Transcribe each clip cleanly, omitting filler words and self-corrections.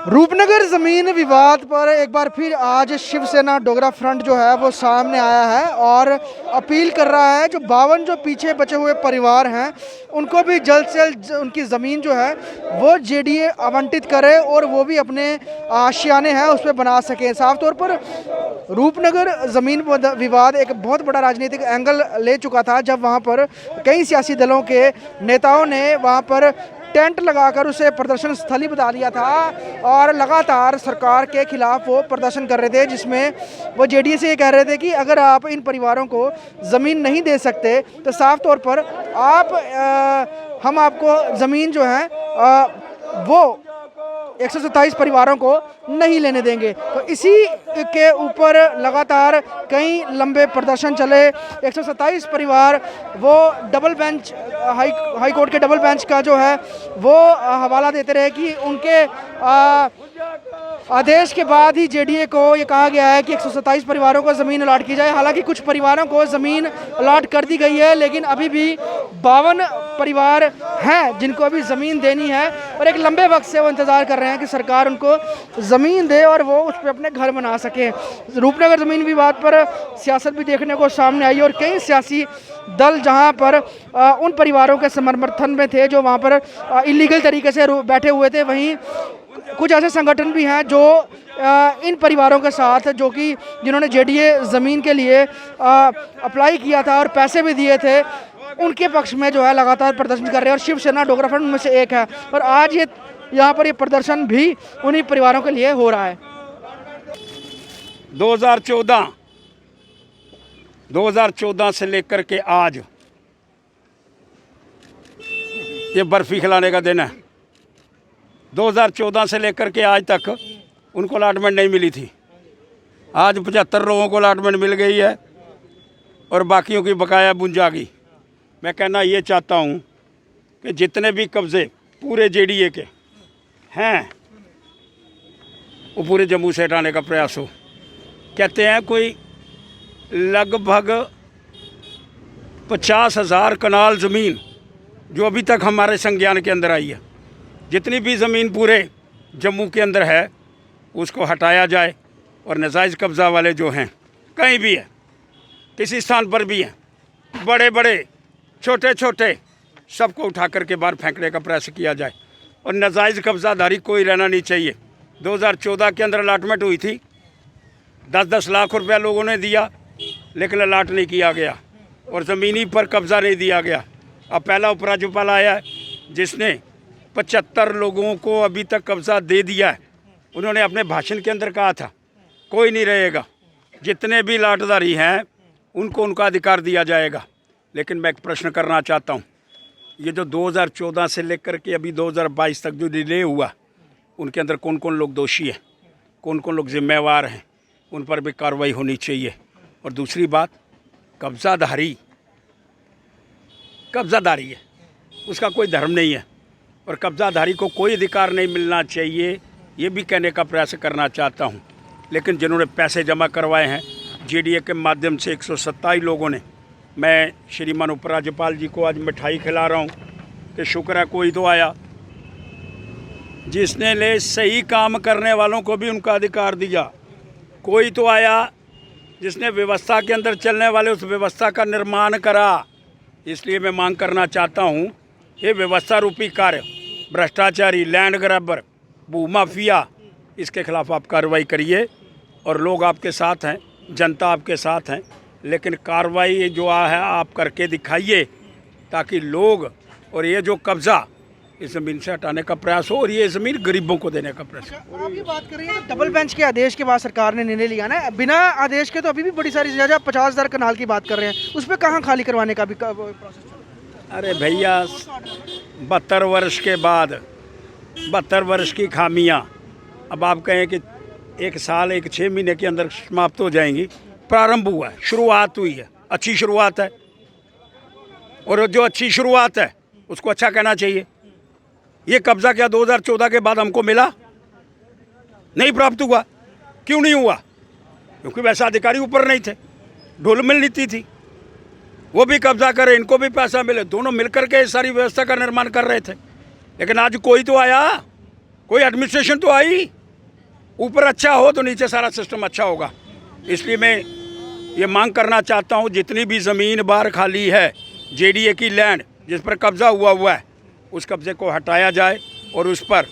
रूपनगर जमीन विवाद पर एक बार फिर आज शिवसेना डोगरा फ्रंट जो है वो सामने आया है और अपील कर रहा है जो 52 जो पीछे बचे हुए परिवार हैं उनको भी जल्द से जल्द उनकी ज़मीन जो है वो जेडीए आवंटित करे और वो भी अपने आशियाने हैं उस पर बना सकें। साफ तौर पर रूपनगर ज़मीन विवाद एक बहुत बड़ा राजनीतिक एंगल ले चुका था जब वहाँ पर कई सियासी दलों के नेताओं ने वहाँ पर टेंट लगाकर उसे प्रदर्शन स्थली बता दिया था और लगातार सरकार के खिलाफ वो प्रदर्शन कर रहे थे, जिसमें वो जेडीए से ये कह रहे थे कि अगर आप इन परिवारों को ज़मीन नहीं दे सकते तो साफ तौर पर हम आपको ज़मीन जो है वो 127 परिवारों को नहीं लेने देंगे। तो इसी के ऊपर लगातार कई लंबे प्रदर्शन चले। 127 परिवार वो डबल बेंच हाई कोर्ट के डबल बेंच का जो है वो हवाला देते रहे कि उनके आदेश के बाद ही जेडीए को ये कहा गया है कि 127 परिवारों को ज़मीन अलाट की जाए। हालांकि कुछ परिवारों को ज़मीन अलाट कर दी गई है लेकिन अभी भी 52 परिवार हैं जिनको अभी ज़मीन देनी है और एक लंबे वक्त से वो इंतज़ार कर रहे हैं कि सरकार उनको ज़मीन दे और वो उस पर अपने घर बना सकें। रूपनगर ज़मीन विवाद पर सियासत भी देखने को सामने आई और कई सियासी दल जहां पर उन परिवारों के समर्थन में थे जो वहां पर इलीगल तरीके से बैठे हुए थे, वहीं कुछ ऐसे संगठन भी हैं जो इन परिवारों के साथ जो कि जिन्होंने जेडीए ज़मीन के लिए अप्लाई किया था और पैसे भी दिए थे उनके पक्ष में जो है लगातार प्रदर्शन कर रहे हैं और शिवसेना डोगरा फ्रंट में से एक है और आज ये यहाँ पर ये प्रदर्शन भी उन्हीं परिवारों के लिए हो रहा है। 2014 से लेकर के आज ये बर्फी खिलाने का दिन है। 2014 से लेकर के आज तक उनको अलाटमेंट नहीं मिली थी। आज 75 लोगों को अलाटमेंट मिल गई है और बाकियों की बकाया बुंज आ गई। मैं कहना ये चाहता हूँ कि जितने भी कब्ज़े पूरे जेडीए के हैं वो पूरे जम्मू से हटाने का प्रयास हो। कहते हैं कोई लगभग 50,000 कनाल ज़मीन जो अभी तक हमारे संज्ञान के अंदर आई है, जितनी भी ज़मीन पूरे जम्मू के अंदर है उसको हटाया जाए और नाजायज़ कब्ज़ा वाले जो हैं कहीं भी है, किसी स्थान पर भी हैं, बड़े बड़े छोटे छोटे सबको उठा करके बाहर फेंकने का प्रयास किया जाए और नाजायज़ कब्ज़ाधारी कोई रहना नहीं चाहिए। 2014 के अंदर अलाटमेंट हुई थी, 10-10 लाख रुपया लोगों ने दिया लेकिन अलाट नहीं किया गया और ज़मीनी पर कब्ज़ा नहीं दिया गया। अब पहला उपराज्यपाल आया है जिसने 75 लोगों को अभी तक कब्ज़ा दे दिया है। उन्होंने अपने भाषण के अंदर कहा था कोई नहीं रहेगा, जितने भी लाटदारी हैं उनको उनका अधिकार दिया जाएगा। लेकिन मैं एक प्रश्न करना चाहता हूँ, ये जो 2014 से लेकर के अभी 2022 तक जो डिले हुआ उनके अंदर कौन कौन लोग दोषी हैं, कौन कौन लोग जिम्मेवार हैं, उन पर भी कार्रवाई होनी चाहिए। और दूसरी बात, कब्ज़ादारी है, उसका कोई धर्म नहीं है और कब्ज़ाधारी को कोई अधिकार नहीं मिलना चाहिए, ये भी कहने का प्रयास करना चाहता हूँ। लेकिन जिन्होंने पैसे जमा करवाए हैं जेडीए के माध्यम से 127 लोगों ने, मैं श्रीमान उपराज्यपाल जी को आज मिठाई खिला रहा हूँ कि शुक्र है कोई तो आया जिसने ले सही काम करने वालों को भी उनका अधिकार दिया, कोई तो आया जिसने व्यवस्था के अंदर चलने वाले उस व्यवस्था का निर्माण करा। इसलिए मैं मांग करना चाहता हूँ ये व्यवस्था रूपी कार्य, भ्रष्टाचारी, लैंड ग्रैबर, भूमाफिया, इसके खिलाफ आप कार्रवाई करिए और लोग आपके साथ हैं, जनता आपके साथ हैं, लेकिन कार्रवाई जो है आप करके दिखाइए ताकि लोग और ये जो कब्ज़ा इस ज़मीन से हटाने का प्रयास हो और ये ज़मीन गरीबों को देने का प्रयास हो। आप ये बात कर रही हैं डबल बेंच के आदेश के बाद सरकार ने निर्णय लिया ना, बिना आदेश के तो अभी भी बड़ी सारी जगह 50,000 कनाल की बात कर रहे हैं, उस पर कहाँ खाली करवाने का भी प्रोसेस चल रहा है? अरे भैया 72 वर्ष के बाद 72 वर्ष की खामियां अब आप कहें कि 1 साल 6 महीने के अंदर समाप्त हो जाएंगी। प्रारंभ हुआ है, शुरुआत हुई है, अच्छी शुरुआत है और जो अच्छी शुरुआत है उसको अच्छा कहना चाहिए। ये कब्ज़ा क्या 2014 के बाद हमको मिला? नहीं प्राप्त हुआ। क्यों नहीं हुआ? क्योंकि वैसा अधिकारी ऊपर नहीं थे, ढुल मिल नीति थी, वो भी कब्जा करे, इनको भी पैसा मिले, दोनों मिलकर के सारी व्यवस्था का निर्माण कर रहे थे। लेकिन आज कोई तो आया, कोई एडमिनिस्ट्रेशन तो आई, ऊपर अच्छा हो तो नीचे सारा सिस्टम अच्छा होगा। इसलिए मैं ये मांग करना चाहता हूँ, जितनी भी ज़मीन बाहर खाली है, जेडीए की लैंड जिस पर कब्ज़ा हुआ है, उस कब्ज़े को हटाया जाए और उस पर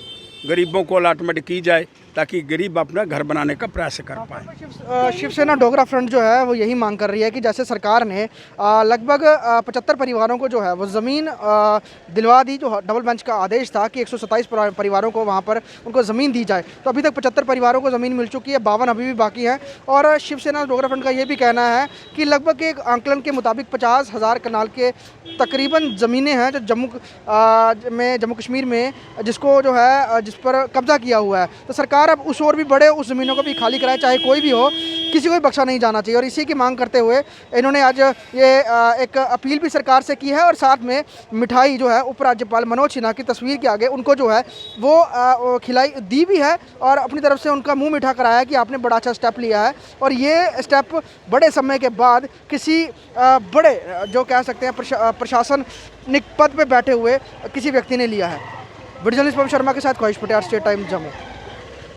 गरीबों को अलॉटमेंट की जाए, ताकि गरीब अपना घर बनाने का प्रयास कर पाए। शिवसेना डोगरा फ्रंट जो है वो यही मांग कर रही है कि जैसे सरकार ने लगभग 75 परिवारों को जो है वो ज़मीन दिलवा दी, जो डबल बेंच का आदेश था कि 127 परिवारों को वहाँ पर उनको ज़मीन दी जाए, तो अभी तक 75 परिवारों को ज़मीन मिल चुकी है, 52 अभी भी बाकी हैं। और शिवसेना डोगरा फ्रंट का ये भी कहना है कि लगभग एक आंकलन के मुताबिक 50,000 कनाल के तकरीबन ज़मीनें हैं जो जम्मू कश्मीर में जिसको जो है जिस पर कब्ज़ा किया हुआ है। तो सरकार अब उस और भी बढ़े, उस ज़मीनों को भी खाली कराए, चाहे कोई भी हो, किसी को भी बख्शा नहीं जाना चाहिए। और इसी की मांग करते हुए इन्होंने आज ये एक अपील भी सरकार से की है और साथ में मिठाई जो है उपराज्यपाल मनोज सिन्हा की तस्वीर के आगे उनको जो है वो खिलाई दी भी है और अपनी तरफ से उनका मुंह मीठा कराया कि आपने बड़ा अच्छा स्टेप लिया है। और ये स्टेप बड़े समय के बाद किसी बड़े जो कह सकते हैं प्रशासनिक पद पे बैठे हुए किसी व्यक्ति ने लिया है। वीडियो जर्नलिस्ट पवन शर्मा के साथ ख्वाहिश पटेल, स्टेट टाइम जम्मू।